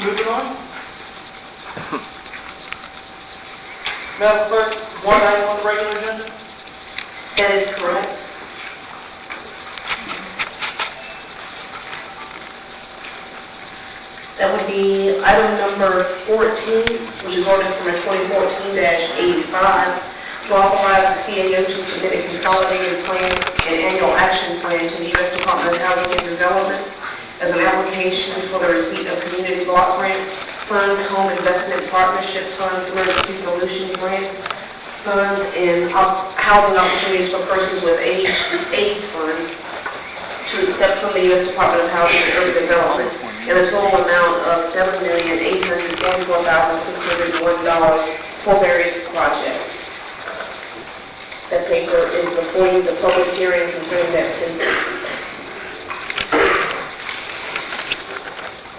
Moving on. Madam Clerk, one item on the regular agenda? That is correct. That would be item number 14, which is ordinance number 2014-85, to authorize the CAO to submit a consolidated plan and annual action plan to the U.S. Department of Housing and Development as an application for the receipt of community block grant funds, home investment partnership funds, emergency solution grants, funds, and housing opportunities for persons with AIDS funds to accept from the U.S. Department of Housing and Urban Development in a total amount of $7,844,601 for various projects. That paper is before you, the public hearing concerning that paper.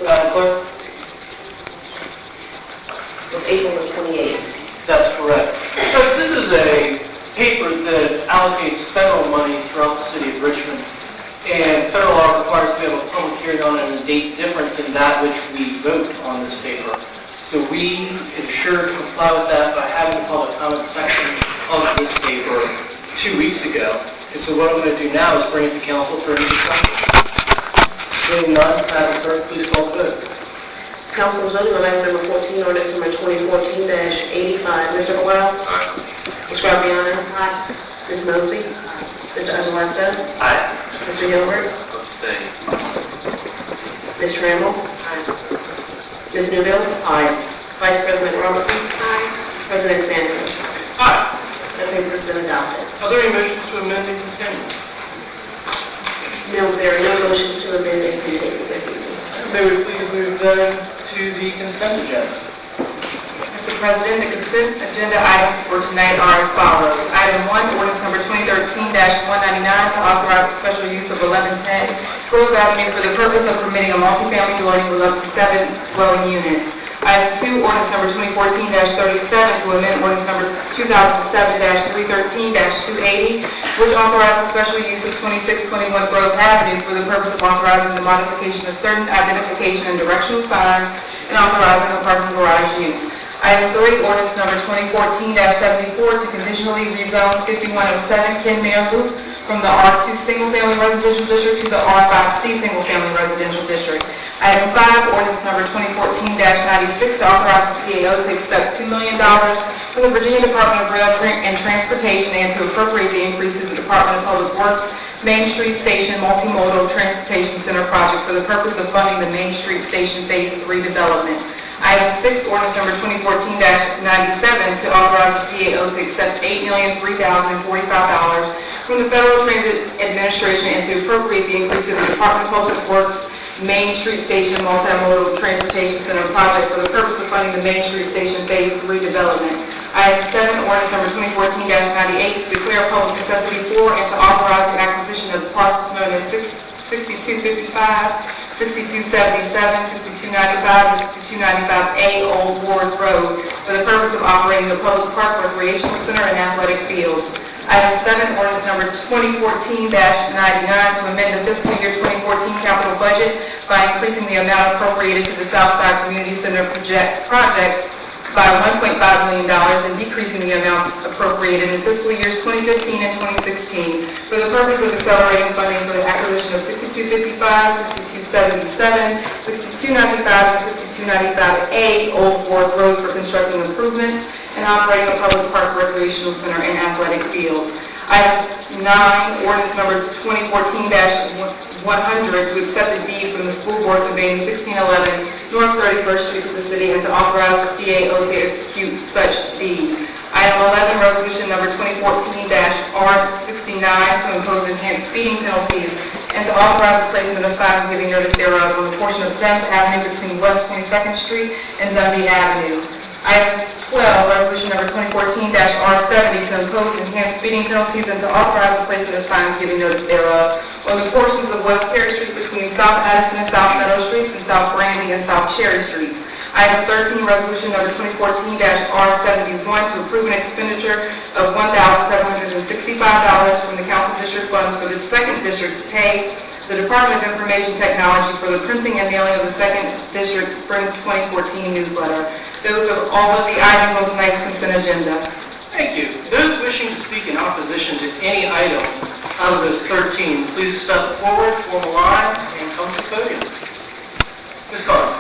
Madam Clerk? It was April the 28th. That's correct. Because this is a paper that allocates federal money throughout the city of Richmond. And federal law requires we have a public hearing on it on a date different than that which we vote on this paper. So we ensure to comply with that by having a public comment section of this paper 2 weeks ago. And so what I'm going to do now is bring it to council for any discussion. Seeing none, Madam Clerk, please call the vote. Council is voting on item number 14, ordinance number 2014-85. Mr. Wells? Aye. Ms. Graziano? Aye. Ms. Mosby? Mr. Angelista? Aye. Mr. Gilbert? Abstain. Ms. Trammell? Aye. Ms. Newville? Aye. Vice President Robertson? Aye. President Sanders? Aye. That paper has been adopted. Are there any motions to amend and continue? No, there are no motions to amend and continue this evening. May we please move then to the consent agenda? Mr. President, the consent agenda items for tonight are as follows. Item 1, ordinance number 2013-199 to authorize the special use of 1110 Grove Avenue for the purpose of permitting a multifamily dwelling with up to 7 dwelling units. Item 2, ordinance number 2014-37 to amend ordinance number 2007-313-280, which authorizes special use of 2621 Grove Avenue for the purpose of authorizing the modification of certain identification and directional signs and authorizing a parking garage use. Item 3, ordinance number 2014-74 to conditionally rezone 5107 Kenmare Loop from the R2 single-family residential district to the R5C single-family residential district. Item 5, ordinance number 2014-96 to authorize the CAO to accept $2 million from the Virginia Department of Rail and Transportation and to appropriate the increase in the Department of Public Works Main Street Station Multimodal Transportation Center project for the purpose of funding the Main Street Station Phase 3 development. Item 6, ordinance number 2014-97 to authorize the CAO to accept $8,003,045 from the Federal Transit Administration and to appropriate the increase in the Department of Public Works Main Street Station Multimodal Transportation Center project for the purpose of funding the Main Street Station Phase 3 development. Item 7, ordinance number 2014-98 to declare public necessity for and to authorize the acquisition of the parcels known as 6255, 6277, 6295, and 6295A Old Ward Road for the purpose of operating the public park, recreational center, and athletic fields. Item 7, ordinance number 2014-99 to amend the fiscal year 2014 capital budget by increasing the amount appropriated to the Southside Community Center project by $1.5 million and decreasing the amount appropriated in fiscal years 2015 and 2016 for the purpose of accelerating funding for the acquisition of 6255, 6277, 6295, and 6295A Old Ward Road for constructing improvements and operating a public park, recreational center, and athletic fields. Item 9, ordinance number 2014-100 to accept a deed from the school board conveying 1611 North 31st Street to the city and to authorize the CAO to execute such deed. Item 11, resolution number 2014-R69 to impose enhanced speeding penalties and to authorize the placement of signs giving notice thereof on the portion of Santa Avenue between West 22nd Street and Dundee Avenue. Item 12, resolution number 2014-R70 to impose enhanced speeding penalties and to authorize the placement of signs giving notice thereof on the portions of West Perry Street between South Addison and South Meadow Streets and South Brandy and South Cherry Streets. Item 13, resolution number 2014-R71 to approve an expenditure of $1,765 from the council district funds for the second district to pay the Department of Information Technology for the printing and mailing of the 2nd District Spring 2014 newsletter. Those are all of the items on tonight's consent agenda. Thank you. Those wishing to speak in opposition to any item out of those 13, please step forward, form a line, and come to the podium. Ms. Carter.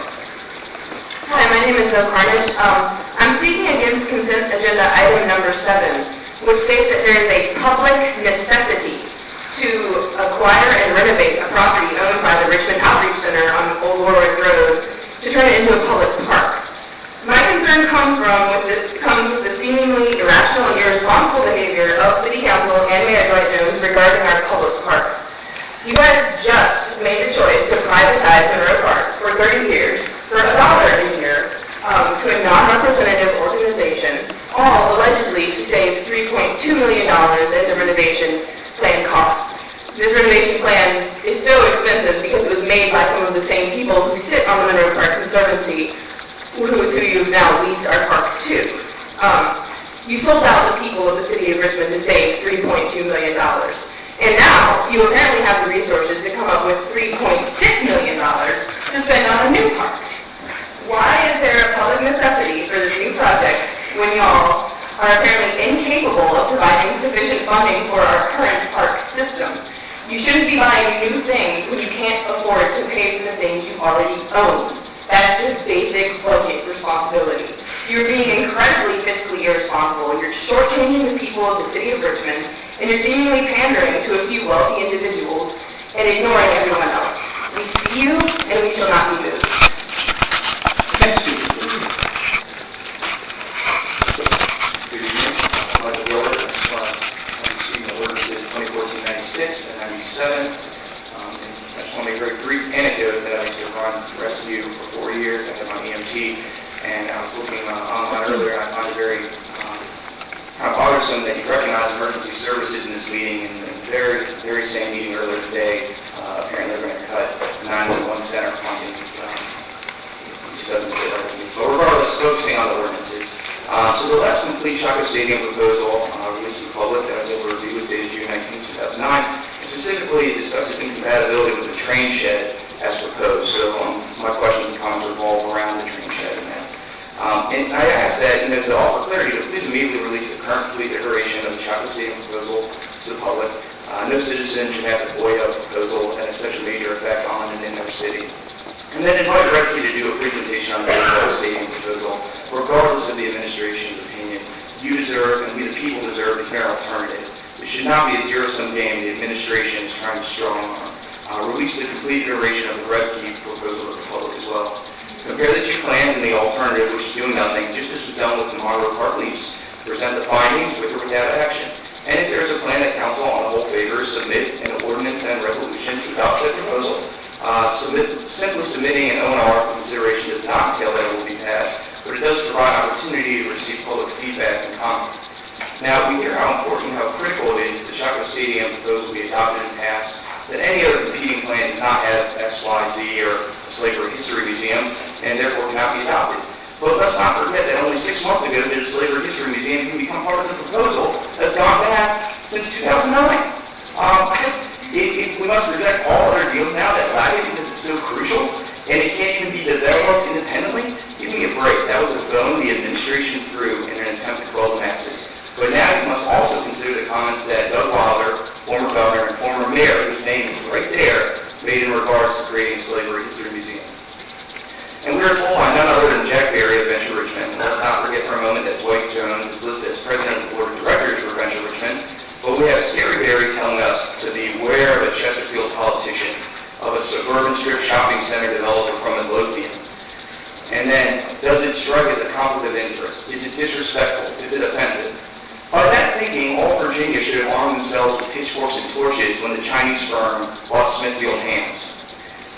Hi, my name is Mo Karnage. I'm speaking against consent agenda item number 7, which states that there is a public necessity to acquire and renovate a property owned by the Richmond Outreach Center on Old Warwick Road to turn it into a public park. My concern comes with the seemingly irrational and irresponsible behavior of City Council and Mayor Dwight Jones regarding our public parks. You guys just made the choice to privatize Monroe Park for 30 years for $1 a year to a non-representative organization, all allegedly to save $3.2 million in the renovation plan costs. This renovation plan is so expensive because it was made by some of the same people who sit on the Monroe Park Conservancy, who you've now leased our park to. You sold out the people of the city of Richmond to save $3.2 million. And now you apparently have the resources to come up with $3.6 million to spend on a new park. Why is there a public necessity for this new project when y'all are apparently incapable of providing sufficient funding for our current park system? You shouldn't be buying new things when you can't afford to pay for the things you already own. That's just basic budget responsibility. You're being incredibly fiscally irresponsible. You're shortchanging the people of the city of Richmond, and you're seemingly pandering to a few wealthy individuals and ignoring everyone else. We see you, and we shall not be moved. Next speaker, please. Good evening. I'm Michael Willard. I'm speaking of ordinances 2014-96 and 97. I just want to make a very brief anecdote that I used to run rescue for 4 years. I had my EMT, and I was looking online earlier, and I find it very kind of bothersome that you recognize emergency services in this meeting, and the very same meeting earlier today, apparently they're going to cut 911 center funding. It just doesn't sit right with me. But regardless, focusing on the ordinances. So the last complete Chaco Stadium proposal released to the public that was over review was dated June 19, 2009. Specifically, it discusses incompatibility with the train shed as proposed. So my questions and comments revolve around the train shed and that. And I ask that, to offer clarity, to please immediately release the current complete iteration of the Chaco Stadium proposal to the public. No citizen should have to void a proposal that has such a major effect on and in their city. And then invite directly to do a presentation on the overall stadium proposal, regardless of the administration's opinion. You deserve, and we the people deserve, to hear an alternative. It should not be a zero-sum game the administration is trying to strong arm. Release the complete iteration of the red key proposal to the public as well. Compare the two plans and the alternative, which is doing nothing, just as was done with the Monroe Park lease. Present the findings with or without action. And if there is a plan that council on the whole favors, submit an ordinance and resolution to adopt said proposal. Simply submitting an O&R for consideration does not entail that it will be passed, but it does provide opportunity to receive public feedback and comment. Now, we hear how important, how critical it is that the Chaco Stadium proposal be adopted and passed, that any other competing plan does not have X, Y, Z, or a slavery history museum, and therefore cannot be adopted. But let's not forget that only 6 months ago did a slavery history museum even become part of the proposal that's gone back since 2009. We must reject all other deals now that lag it because it's so crucial, and it can't even be developed independently. Give me a break. That was a bone the administration threw in an attempt to quell the masses. But now you must also consider the comments that Doug Wilder, former governor and former mayor, whose name is right there, made in regards to creating a slavery history museum. And we are told by none other than Jack Berry of Venture Richmond. And let's not forget for a moment that Dwight Jones is listed as president of the board of directors for Venture Richmond. But we have Scary Berry telling us to beware of a Chesterfield politician, of a suburban strip shopping center developer from Midlothian. And then, does it strike as a conflict of interest? Is it disrespectful? Is it offensive? By that thinking, all Virginia should arm themselves with pitchforks and torches when the Chinese firm bought Smithfield Hams.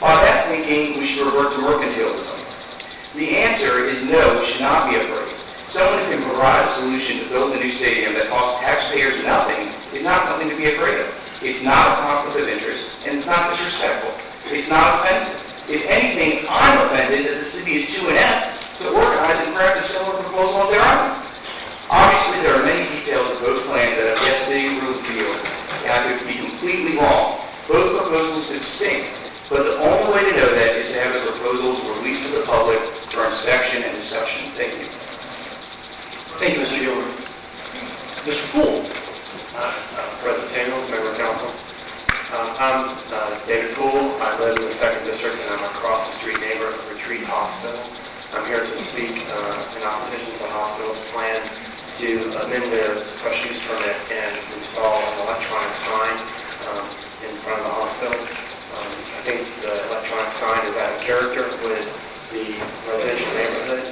By that thinking, we should revert to mercantilism. The answer is no, we should not be afraid. Someone who can provide a solution to build a new stadium that costs taxpayers nothing is not something to be afraid of. It's not a conflict of interest, and it's not disrespectful. It's not offensive. If anything, I'm offended that the city is too inept to organize and craft a similar proposal of their own. Obviously, there are many details of both plans that have yet to be revealed, and I could be completely wrong. Both proposals could stink, but the only way to know that is to have the proposals released to the public for inspection and discussion. Thank you. Thank you, Mr. Gilbert. Mr. Poole? President Samuels, Member of Council. I'm David Poole. I live in the 2nd District, and I'm across the street neighbor of Retreat Hospital. I'm here to speak in opposition to the hospital's plan to amend their special use permit and install an electronic sign in front of the hospital. I think the electronic sign is out of character with the residential neighborhood,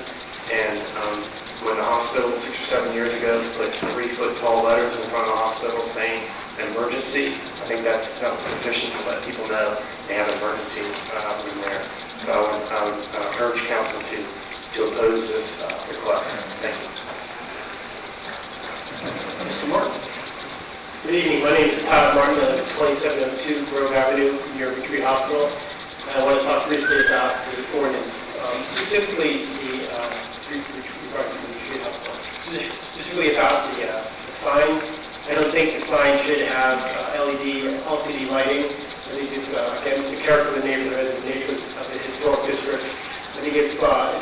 and when the hospital 6 or 7 years ago put 3-foot tall letters in front of the hospital saying emergency, I think that was sufficient to let people know they have an emergency room there. So I would urge council to oppose this request. Thank you. Mr. Martin? Good evening. My name is Todd Martin of 2702 Grove Avenue near Retreat Hospital. I want to talk briefly about the ordinance, specifically specifically about the sign. I don't think the sign should have LED or LCD lighting. I think it's, again, it's the character of the neighborhood and the nature of the historic district. I think if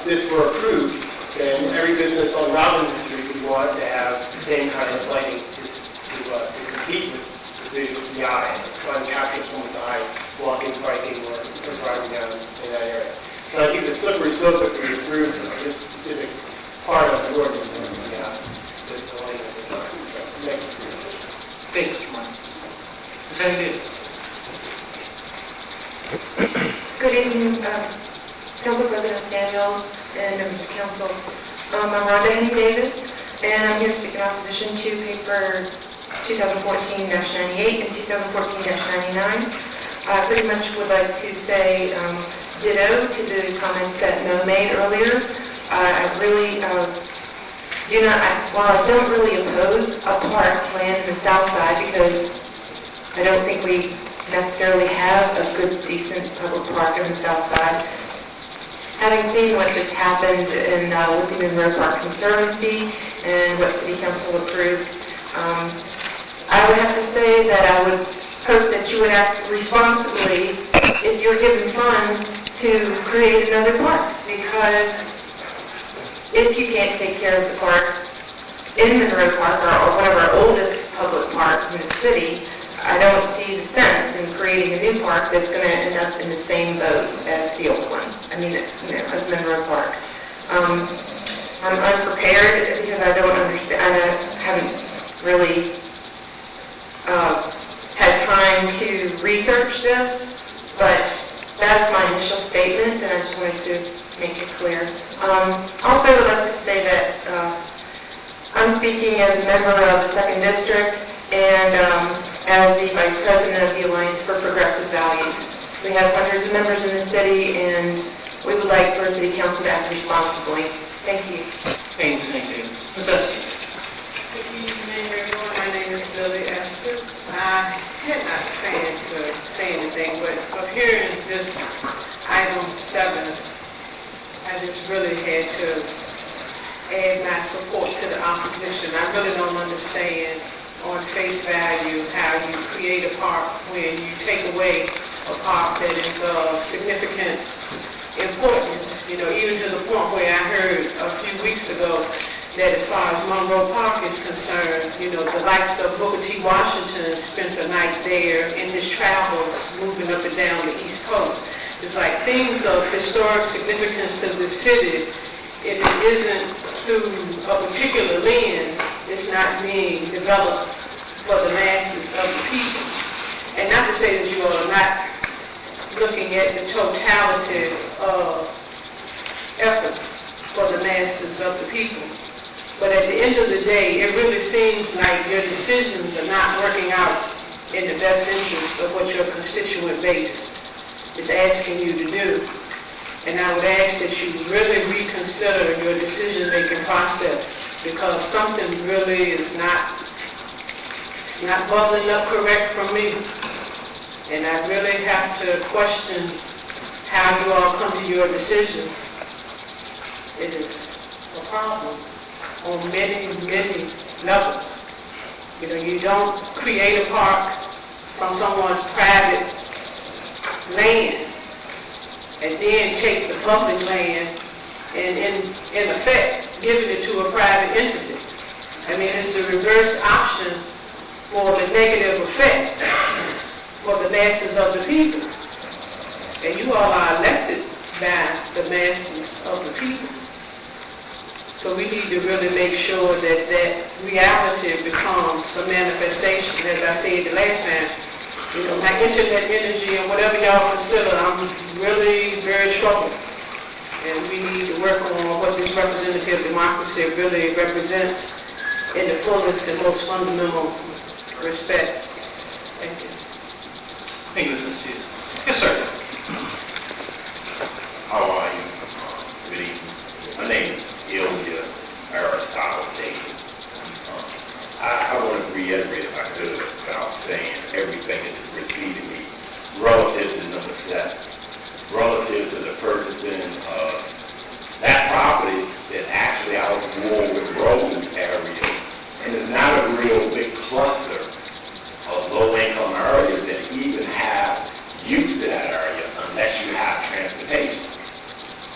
this were approved, then every business on Robinson Street would want to have the same kind of lighting to compete with the vision of the eye, trying to capture someone's eye walking, biking, or driving down in that area. So I think the slippery slope that we approved of this specific part of the ordinance and the lighting of the sign. So, thank you. Thank you, Mr. Martin. Ms. Annie Davis? Good evening, Council President Samuels and members of council. I'm Rhonda Annie Davis, and I'm here to speak in opposition to paper 2014-98 and 2014-99. I pretty much would like to say ditto to the comments that Mo made earlier. I really do not, while I don't really oppose a park plan in the south side because I don't think we necessarily have a good, decent public park in the south side. Having seen what just happened in Whippington Road Park Conservancy and what City Council approved, I would have to say that I would hope that you would act responsibly if you're given funds to create another park, because if you can't take care of the park in Monroe Park or one of our oldest public parks in the city, I don't see the sense in creating a new park that's going to end up in the same boat as the old one. I mean, as Monroe Park. I'm unprepared because I don't understand. I haven't really had time to research this, but that's my initial statement, and I just wanted to make it clear. Also, I would like to say that I'm speaking as a member of the 2nd District and as the Vice President of the Alliance for Progressive Values. We have hundreds of members in the city, and we would like for City Council to act responsibly. Thank you. Thanks, thank you. Ms. Estes? Good evening, everyone. My name is Lily Estes. I had not planned to say anything, but of hearing this item 7, I just really had to add my support to the opposition. I really don't understand on face value how you create a park when you take away a park that is of significant importance. You know, even to the point where I heard a few weeks ago that as far as Monroe Park is concerned, you know, the likes of Booker T. Washington spent the night there in his travels moving up and down the East Coast. It's like things of historic significance to the city, if it isn't through a particular lens, it's not being developed for the masses of the people. And not to say that you are not looking at the totality of efforts for the masses of the people. But at the end of the day, it really seems like your decisions are not working out in the best interest of what your constituent base is asking you to do. And I would ask that you really reconsider your decision-making process, because something really is not bubbling up correct from me. And I really have to question how you all come to your decisions. It is a problem on many, many levels. You know, you don't create a park from someone's private land and then take the public land and in effect, giving it to a private entity. I mean, it's the reverse option for the negative effect for the masses of the people. And you all are elected by the masses of the people. So we need to really make sure that that reality becomes a manifestation. As I said the last time, you know, my internet energy and whatever y'all consider, I'm really very troubled. And we need to work on what this representative democracy really represents in the fullest and most fundamental respect. Thank you. Thank you, Mrs. Hughes. Yes, sir. How are you? Good evening. My name is Ilya Aristotle Davis. I want to reiterate, if I could, without saying everything that preceded me, relative to number 7, relative to the purchasing of that property that's actually out of Warwick Road area, and it's not a real big cluster of low-income areas that even have use to that area unless you have transportation.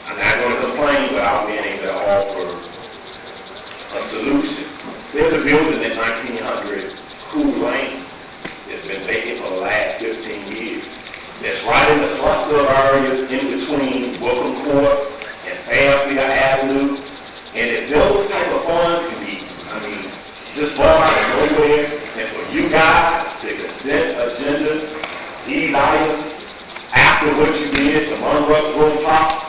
I'm not going to complain without being able to offer a solution. There's a building in 1900, Cool Lane, that's been vacant for the last 15 years. That's right in the cluster of areas in between Welcome Court and Fairfield Avenue. And if those type of funds can be, just bought out of nowhere, and for you guys to consent agenda these items after what you did to Monroe Road Park,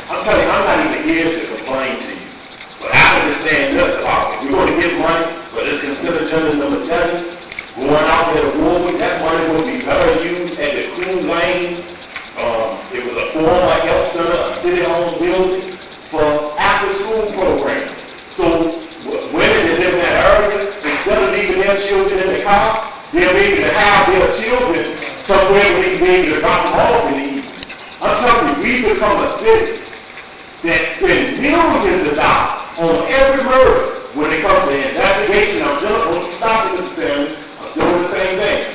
I'm telling you, I'm not even here to complain to you. But I understand this about if we're going to get money for this consent agenda number 7, going out there to Warwick, that money will be better used at the Queen Lane. It was a former health center, a city-owned building for after-school programs. So women that live in that area, instead of leaving their children in the car, they'll be able to have their children somewhere where they can be able to drop them off in the evening. I'm telling you, we've become a city that spends millions of dollars on every murder when it comes to investigation. I'm still stopping this family. I'm still doing the same thing.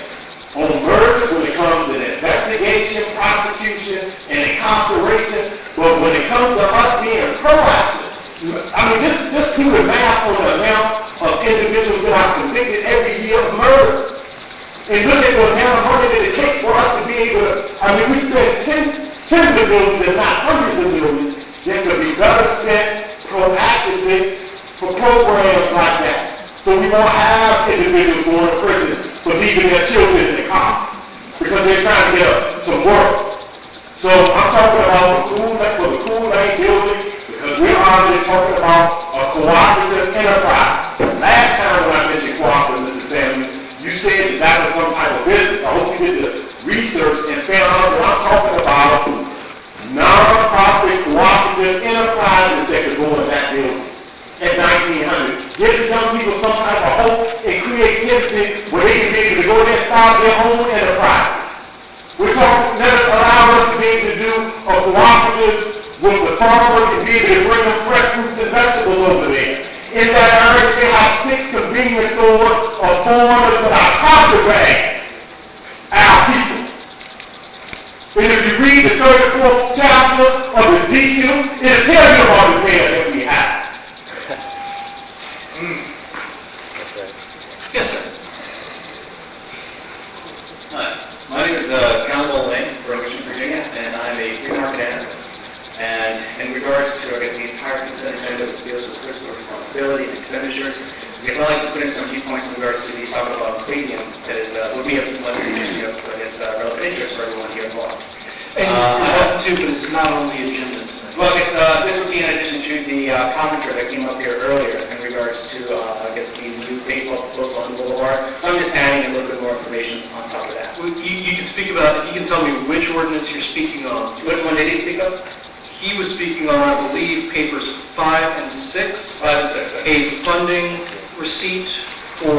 On murders when it comes to the investigation, prosecution, and incarceration, but when it comes to us being proactive, just do the math on the amount of individuals that are convicted every year of murder. And look at the amount of money that it takes for us to be able to, we spend tens of millions, if not hundreds of millions, that could be better spent proactively for programs like that. So we won't have individuals going to prison for leaving their children in the car because they're trying to get some work. So I'm talking about the Cool Lane building because we're already talking about a cooperative enterprise. Last time when I mentioned cooperative, Mrs. Samuel, you said that was some type of business. I hope you did the research and found out that I'm talking about non-profit cooperative enterprises that could go in that building at 1900. Give the young people some type of hope and creativity where they can be able to go there and start their own enterprises. We're talking, let us allow us to be able to do a cooperative with the farmers and be able to bring them fresh fruits and vegetables over there. In that area, they have 6 convenience stores of foreigners that are contraband. Our people. And if you read the 34th chapter of Ezekiel, it'll tell you about the man that we have. Yes, sir. Hi, my name is Campbell Lane from Richmond, Virginia, and I'm a free market analyst. And in regards to, the entire consent agenda, which deals with fiscal responsibility and expenditures, I'd like to put in some key points in regards to the soccer club stadium that would be of issue of, relevant interest for everyone here involved. And you have to, but it's not on the agenda tonight. Well, this would be in addition to the commentary that came up here earlier in regards to, the new baseball proposal on the Boulevard. So I'm just adding a little bit more information on top of that. Well, you can speak about, you can tell me which ordinance you're speaking on. Which one did he speak of? He was speaking on, I believe, papers 5 and 6. 5 and 6. A funding receipt for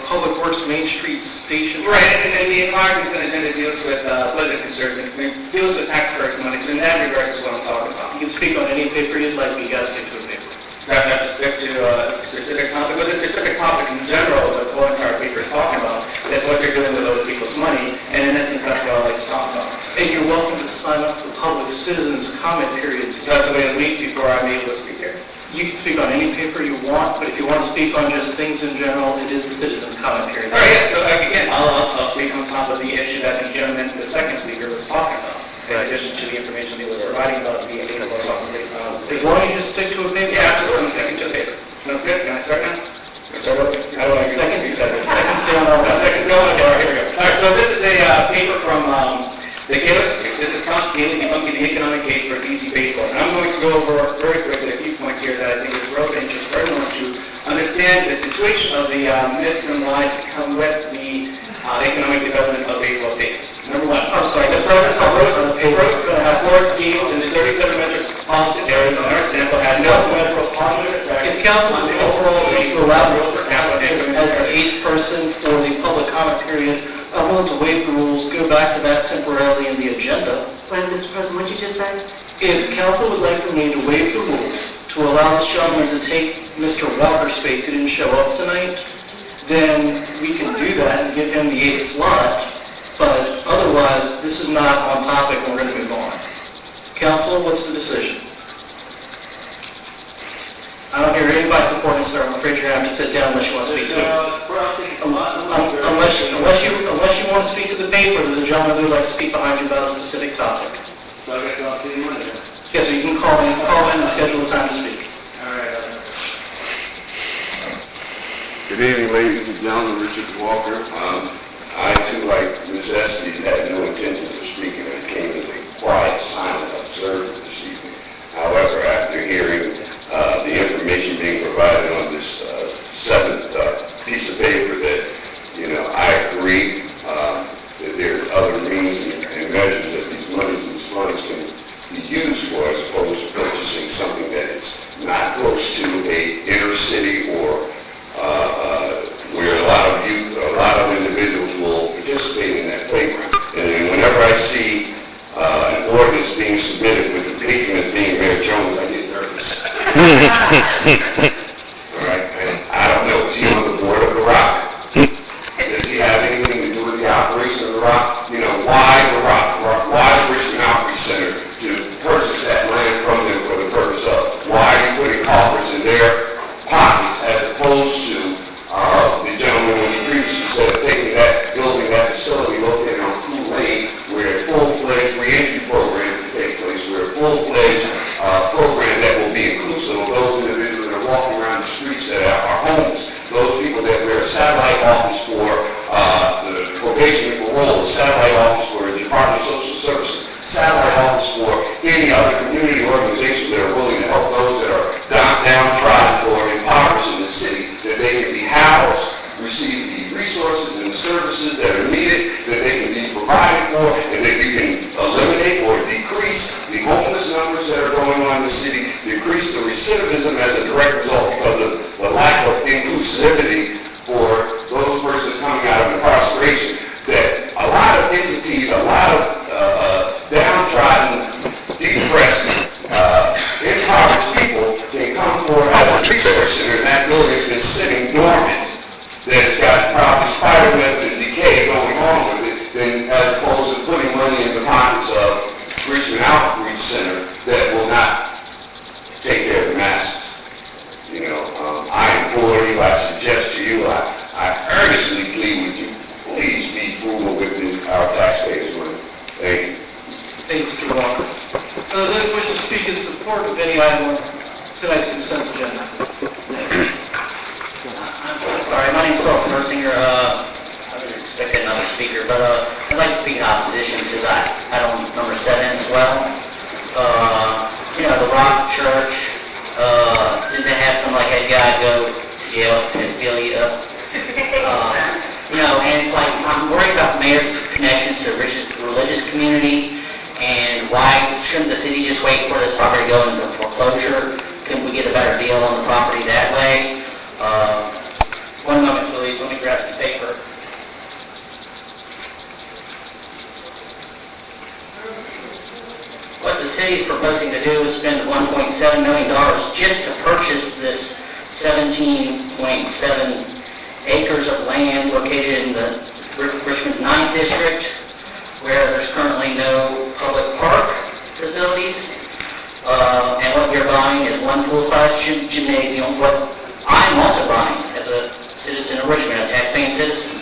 Public Works Main Street Station. Right, and the entire consent agenda deals with budget concerns and deals with taxpayers' money. So in that regards, is what I'm talking about. You can speak on any paper you'd like, but you gotta stick to a paper. So I have to stick to a specific topic, but the specific topics in general that the whole entire paper is talking about, that's what they're doing with other people's money, and in essence, that's what I like to talk about. And you're welcome to sign up for public citizens comment period. Is that the way a week before I'm able to speak there? You can speak on any paper you want, but if you want to speak on just things in general, it is the citizens comment period. All right, yeah, so again, I'll speak on top of the issue that the gentleman, the second speaker, was talking about, in addition to the information he was providing about the baseball soccer league. As long as you just stick to a paper. Yeah, absolutely, I'm second to the paper. Sounds good, can I start now? Can I start over? I don't want to second, you said this. Seconds going on. Seconds going, okay, all right, here we go. All right, so this is a paper from the Gillis. This is constantly debunking the economic case for DC baseball. And I'm going to go over very quickly a few points here that I think is relevant interest for everyone to understand the situation of the myths and lies that come with the economic development of baseball stadiums. Number one, I'm sorry, the pros are going to have floor schemes in the 37 metropolitan areas in our sample had no medical positive effect. If Councilman overall is allowed as the eighth person for the public comment period, I'm willing to waive the rules, go back to that temporarily in the agenda. Wait, Mr. President, what did you just say? If council would like for me to waive the rules to allow this gentleman to take Mr. Walker's space who didn't show up tonight, then we can do that and give him the eighth slot. But otherwise, this is not on topic and we're going to move on. Council, what's the decision? I don't hear anybody supporting this, sir. I'm afraid you're going to have to sit down unless you want to speak to it. Unless you want to speak to the paper, there's a gentleman who would like to speak behind you about a specific topic. Yes, so you can call in and schedule a time to speak. Good evening, ladies and gentlemen. Richard Walker. I, too, like Ms. Estes, had no intention of speaking and came as a quiet, silent observer this evening. However, after hearing the information being provided on this seventh piece of paper that, I agree that there's other means and measures that these funds can be used for as opposed to purchasing something that is not close to a inner city or where a lot of youth, a lot of individuals will participate in that playground. And then whenever I see an ordinance being submitted with the patronage being Mayor Jones, I get nervous. All right, and I don't know, is he on the board of the Rock? Does he have anything to do with the operation of the Rock? Why the Rock? Why the Richmond Outreach Center to purchase that land from them for the purpose of? Why are you putting coffers in their pockets as opposed to the gentleman when he previously said taking that building, that facility located on Cool Lane, where a full-fledged reentry program can take place, where a full-fledged program that will be inclusive of those individuals that are walking around the streets that are homeless, those people that wear a satellite office for the probation and parole, a satellite office for the Department of Social Services, satellite office for any other community organizations that are willing to help those that are downtrodden or impoverished in the city, that they can be housed, receive the resources and the services that are needed, that they can be provided for, and that you can eliminate or decrease the homeless numbers that are going on in the city, decrease the recidivism as a direct result because of the lack of inclusivity for those persons coming out of incarceration, that a lot of entities, a lot of downtrodden, depressed, impoverished people can come forward as a resource center, and that building has been sitting dormant, that it's got probably spider webs and decay going on with it, than as opposed to putting money in the pockets of Richmond Outreach Center that will not take care of the masses. I implore you, I suggest to you, I earnestly plead with you, please be frugal with our taxpayers' money. Thank you. Thank you, Mr. Walker. Those wish to speak in support of any item on tonight's consent agenda. I'm sorry, my name's Persinger. I was expecting another speaker, but I'd like to speak in opposition to that item number 7 as well. The Rock Church, didn't they have some like a guy go to jail to affiliate up? And it's like, I'm worried about the mayor's connections to the religious community, and why shouldn't the city just wait for this property to go into foreclosure? Couldn't we get a better deal on the property that way? One moment, please. Let me grab this paper. What the city is proposing to do is spend $1.7 million just to purchase this 17.7 acres of land located in the Richmond's 9th district, where there's currently no public park facilities. And what you're buying is one full-size gymnasium. What I'm also buying as a citizen of Richmond, a tax-paying citizen,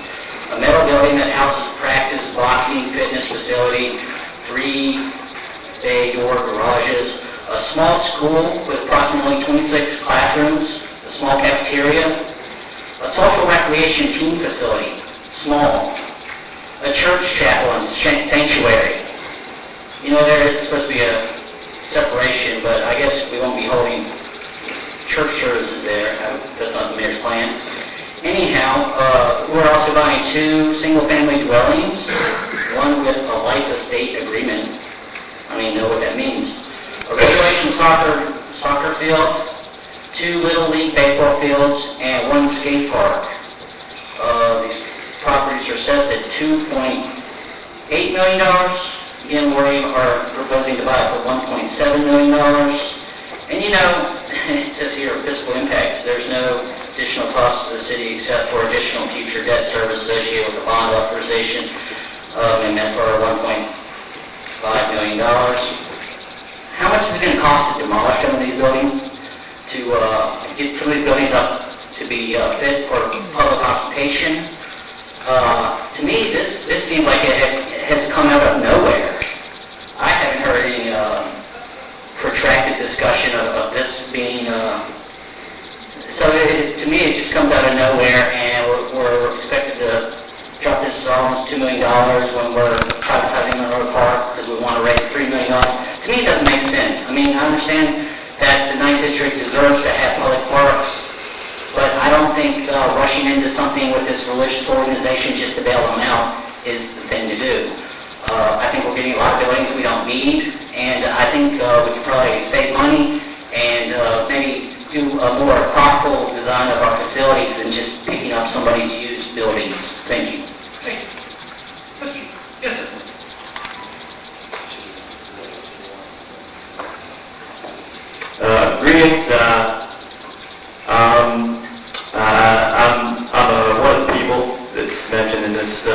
a metal building that houses practice, boxing, fitness facility, 3 bay-door garages, a small school with approximately 26 classrooms, a small cafeteria, a social recreation team facility, small, a church chapel and sanctuary. You know, there is supposed to be a separation, but I guess we won't be holding church services there. That's not the mayor's plan. Anyhow, we're also buying 2 single-family dwellings, one with a life estate agreement. I mean, know what that means. A regulation soccer field, 2 Little League baseball fields, and 1 skate park. These properties are assessed at $2.8 million. Again, we are proposing to buy it for $1.7 million. And you know, it says here fiscal impact. There's no additional cost to the city except for additional future debt service associated with the bond authorization and meant for $1.5 million. How much is it going to cost to demolish some of these buildings, to get some of these buildings up to be fit for public occupation? To me, this seems like it has come out of nowhere. I haven't heard any protracted discussion of this being, so to me it just comes out of nowhere, and we're expected to drop this almost $2 million when we're privatizing Monroe Park because we want to raise $3 million. To me it doesn't make sense. I mean, I understand that the 9th District deserves to have public parks, but I don't think rushing into something with this religious organization just to bail them out is the thing to do. I think we're getting a lot of buildings we don't need, and I think we could probably save money and maybe do a more thoughtful design of our facilities than just picking up somebody's used buildings. Thank you. Thank you. Yes, sir. Greetings. I'm one of the people that's mentioned in this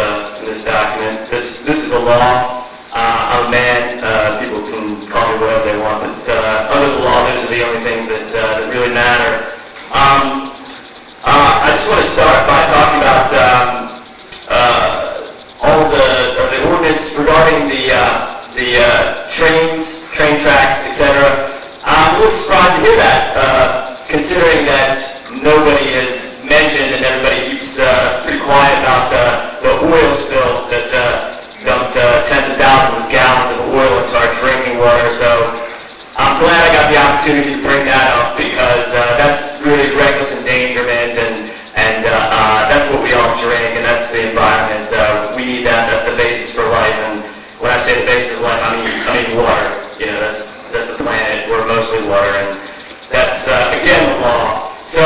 document. This is the law. I'm a man. People can call me whatever they want, but under the law, those are the only things that really matter. I just want to start by talking about all the ordinance regarding the train tracks, etc. I'm a little surprised to hear that, considering that nobody has mentioned and everybody keeps pretty quiet about the oil spill that dumped tens of thousands of gallons of oil into our drinking water. So I'm glad I got the opportunity to bring that up because that's really reckless endangerment, and that's what we all drink, and that's the environment. We need that. That's the basis for life. And when I say the basis of life, I mean water. You know, that's the planet. We're mostly water, and that's again the law. So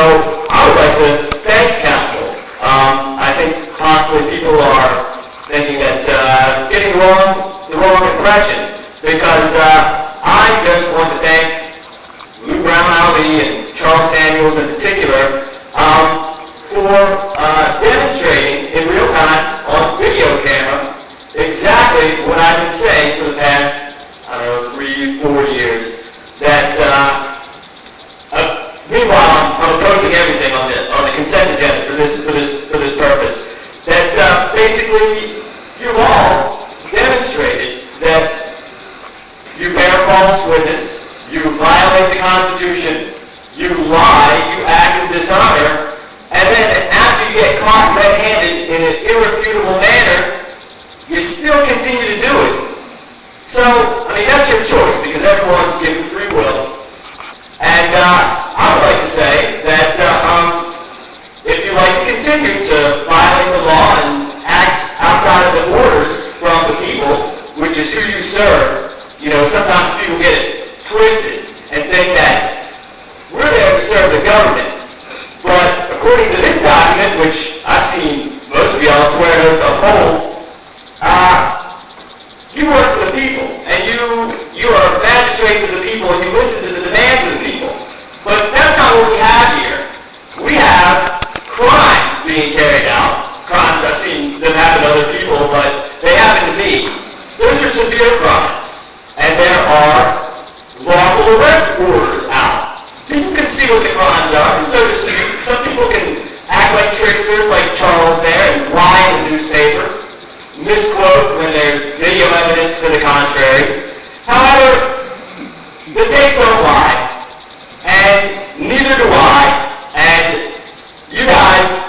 I would like to thank council. I think possibly people are thinking that getting the wrong impression, because I just want to thank Lou Brown-Alvey and Charles Samuels in particular for demonstrating in real time on video camera exactly what I've been saying for the past, 3-4 years, that meanwhile I'm opposing everything on the consent agenda for this purpose, that basically you've all demonstrated that you bear false witness, you violate the Constitution, you lie, you act in dishonor, and then after you get caught red-handed in an irrefutable manner, you still continue to do it. So, I mean, that's your choice, because everyone's given free will. And I would like to say that if you like to continue to violate the law and act outside of the orders from the people, which is who you serve, you know, sometimes people get it twisted and think that we're there to serve the government. But according to this document, which I've seen most of y'all swear to uphold, you work for the people, and you are magistrates of the people, and you listen to the demands of the people. But that's not what we have here. We have crimes being carried out. Crimes, I've seen them happen people, but they happen to be. Those are severe crimes, and there are lawful arrest orders out. People can see what the crimes are. There's no dispute. Some people can act like tricksters, like Charles there, and lie in the newspaper, misquote when there's video evidence to the contrary. However, the tapes don't lie, and neither do I, and you guys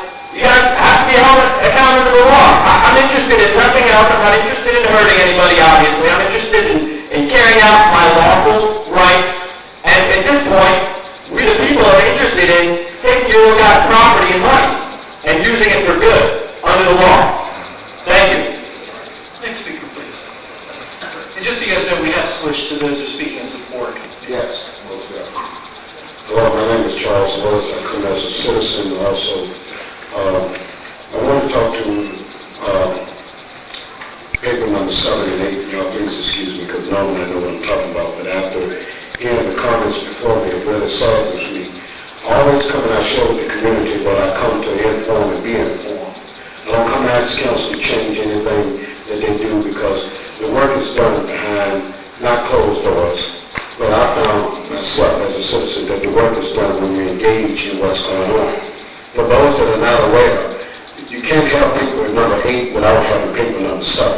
have to be held accountable to the law. I'm interested in nothing else. I'm not interested in hurting anybody, obviously. I'm interested in carrying out my lawful rights, and at this point, we the people are interested in taking your ill-gotten property and money and using it for good under the law. Thank you. Next speaker, please. And just so you guys know, we have switched to those who are speaking in support. Yes, most definitely. Hello, my name is Charles Lewis. I come as a citizen also. I want to talk to paper number 7 and 8. Y'all please excuse me because normally I know what I'm talking about, but after hearing the comments before me, it really saddens me. I always come and I share with the community, but I come to inform and be informed. I don't come to ask council to change anything that they do because the work is done behind not closed doors. But I found myself as a citizen that the work is done when you engage in what's going on. For those that are not aware, you can't have paper number 8 without having paper number 7.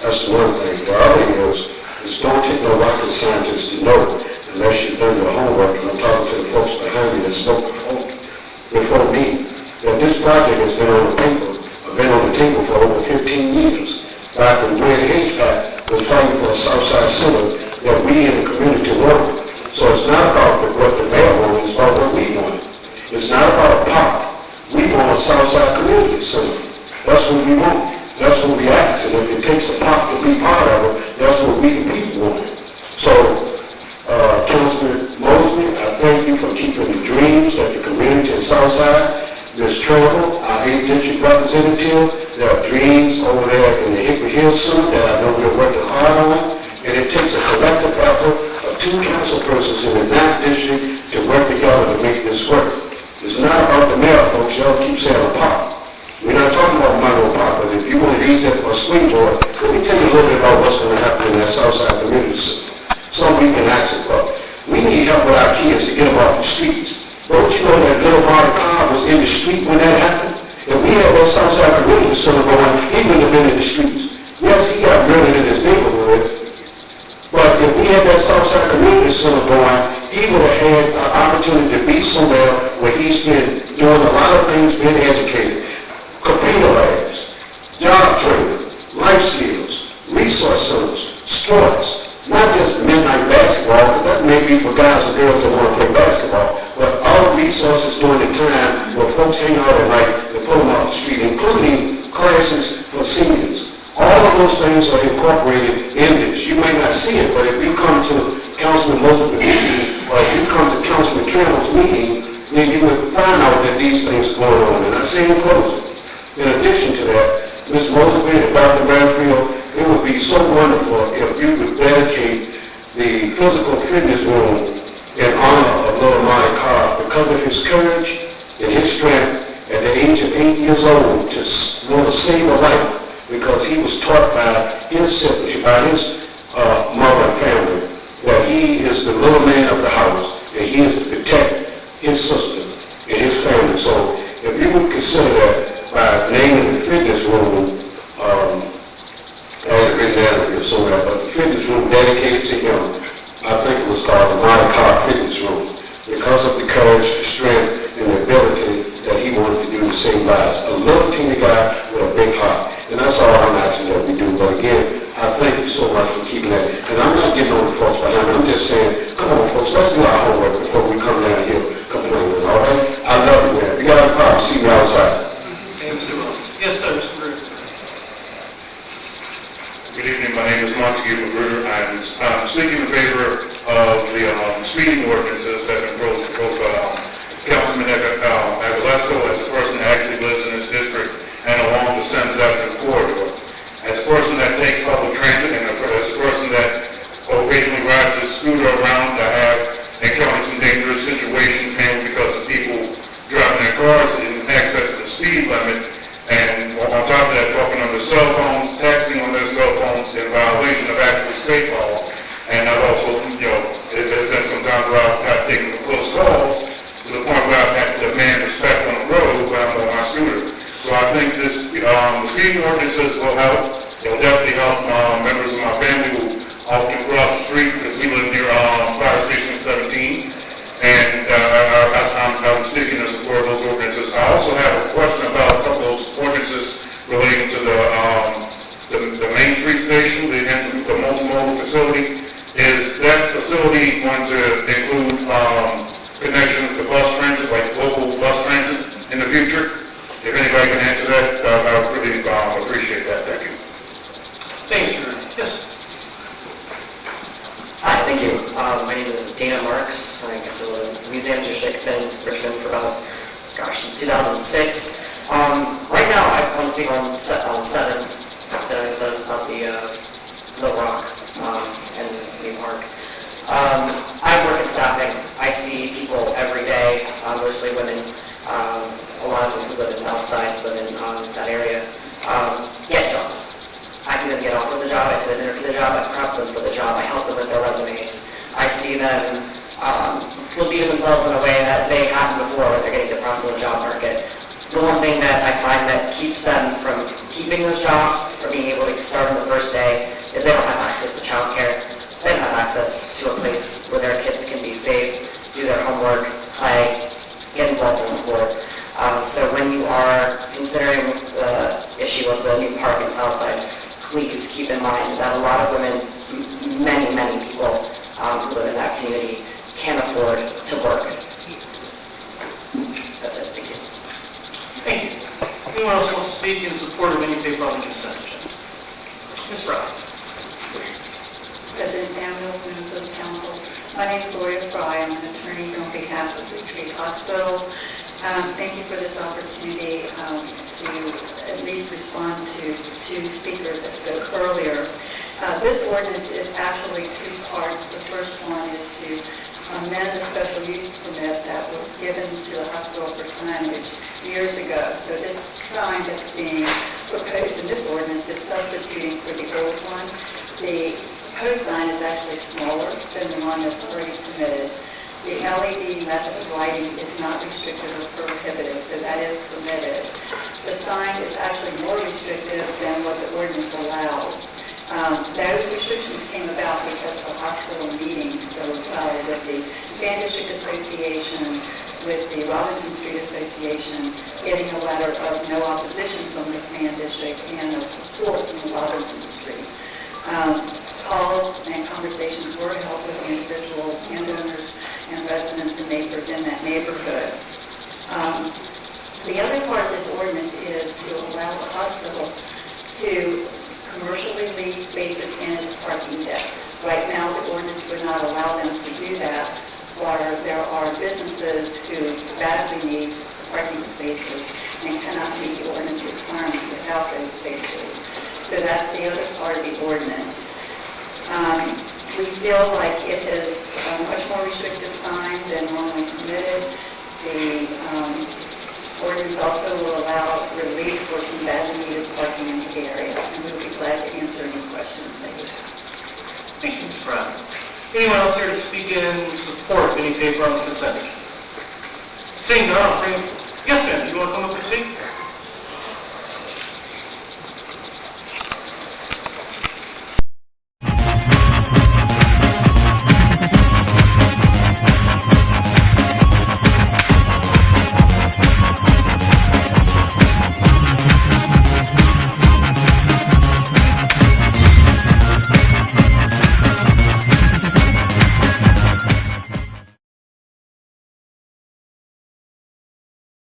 That's the one thing. The other is don't take no rocket scientist to know unless you've done your homework, and I'm talking to the folks behind me that spoke before me, that this project has been on the paper, been on the table for over 15 years. Back when Red H-Pack was fighting for a Southside Center that we in the community wanted. So it's not about what the mayor wanted, it's about what we wanted. It's not about a park. We want a Southside Community Center. That's what we want. That's what we ask. And if it takes a park to be part of it, that's what we the people want. So, Councilman Mosley, I thank you for keeping the dreams that the community in Southside, Ms. Travel, our 8th District Representative, there are dreams over there in the Hickory Hills Center that I know they're working hard on. And it takes a collective effort of 2 council persons in the 9th District to work together to make this work. It's not about the mayor, folks. Y'all keep saying a park. We're not talking about Monroe Park, but if you want to use that for a swing board, let me tell you a little bit about what's going to happen in that Southside Community Center. Something we can ask it for. We need help with our kids to get them off the streets. Don't you know that little Marty Carr was in the street when that happened? If we had that Southside Community Center going, he wouldn't have been in the streets. Yes, he got murdered in his neighborhood, but if we had that Southside Community Center going, he would have had an opportunity to be somewhere where he's been doing a lot of things, being educated. Computer labs, job training, life skills, resource centers, sports, not just midnight basketball, because that may be for guys and girls that want to play basketball, but all the resources during the time where folks hang out at night to pull them off the street, including classes for seniors. All of those things are incorporated in this. You may not see it, but if you come to Councilman Moses' meeting, or if you come to Councilman Trammell's meeting, then you would find out that these things are going on. And I say in closing, in addition to that, Ms. Mosby and Dr. Merrifield, it would be so wonderful if you would dedicate the physical fitness room in honor of little Marty Carr because of his courage and his strength at the age of 8 years old to want to save a life because he was taught by his mother and family that he is the little man of the house and he is to protect his sister and his family. So if you would consider that by naming the fitness room, I had it written down here somewhere, but the fitness room dedicated to him, I think it was called the Marty Carr Fitness Room, because of the courage, the strength, and the ability that he wanted to do to save lives. A little teeny guy with a big heart. And that's all I'm asking that we do. But again, I thank you so much for keeping that. And I'm not getting on the folks behind me. I'm just saying, come on folks, let's do our homework before we come down here complaining, all right? I love you, man. If you got a problem, see me outside. Yes, sir, Mr. Brewer. Good evening, my name is Montague Magruder. I'm speaking in favor of the speeding ordinances that have been proposed by Councilman Aguilasco as a person that actually lives in this district and along the Seventh Avenue corridor. As a person that takes public transit and as a person that occasionally rides his scooter around, I have encountered some dangerous situations, mainly because of people driving their cars in excess of the speed limit and On top of that, talking on their cell phones, texting on their cell phones in violation of actual state law. And I've also, there's been some times where I've had taken close calls to the point where I've had to demand respect on the road when I'm on my scooter. So I think this, the speeding ordinances will help. It will definitely help members of my family who often cross the street because we live near Fire Station 17. And I'm speaking in support of those ordinances. I also have a question about a couple of those ordinances relating to the Main Street station, the multimodal facility. Is that facility going to include connections to bus transit, like local bus transit in the future? If anybody can answer that, I would really appreciate that. Thank you. Thank you. Yes. Hi, thank you. My name is Dana Marks. I guess I was in the museum district, been in Richmond for about, since 2006. Right now, I want to speak on 7, about the Rock and the park. I work in staffing. I see people every day, mostly women. A lot of them who live in Southside, live in that area, get jobs. I see them get offered the job, I see them interview the job, I prep them for the job, I help them with their resumes. I see them repeat themselves in a way that they haven't before when they're getting depressed in the job market. The one thing that I find that keeps them from keeping those jobs or being able to start on the first day is they don't have access to childcare. They don't have access to a place where their kids can be safe, do their homework, play, get involved in sport. So when you are considering the issue of the new park in Southside, please keep in mind that a lot of women, many people who live in that community can't afford to work. That's it. Thank you. Thank you. Anyone else wants to speak in support of any paper on the consent agenda? Ms. Brown. President Samuel, members of the council. My name is Gloria Fry. I'm an attorney on behalf of Retreat Hospital. Thank you for this opportunity to at least respond to 2 speakers that spoke earlier. This ordinance is actually 2 parts. The first one is to amend the special use permit that was given to the hospital for signage years ago. So this sign that's being proposed in this ordinance is substituting for the old one. The proposed sign is actually smaller than the one that's already permitted. The LED method of lighting is not restricted or prohibited, so that is permitted. The sign is actually more restrictive than what the ordinance allows. Those restrictions came about because the hospital meeting so well with the Fan District Association, with the Robinson Street Association, getting a letter of no opposition from the Fan District and of support from the Robinson Street. Calls and conversations were held with individual landowners and residents and neighbors in that neighborhood. The other part of this ordinance is to allow the hospital to commercially lease spaces in its parking deck. Right now, the ordinance would not allow them to do that, where there are businesses who badly need parking spaces and cannot meet the ordinance requirement without those spaces. So that's the other part of the ordinance. We feel like it is a much more restrictive sign than normally permitted. The ordinance also will allow relief for some badly needed parking in the area, and we'll be glad to answer any questions that you have. Thank you, Ms. Brown. Anyone else here to speak in support of any paper on the consent agenda? Seeing none, I'll bring it. Yes, ma'am, you want to come up and speak?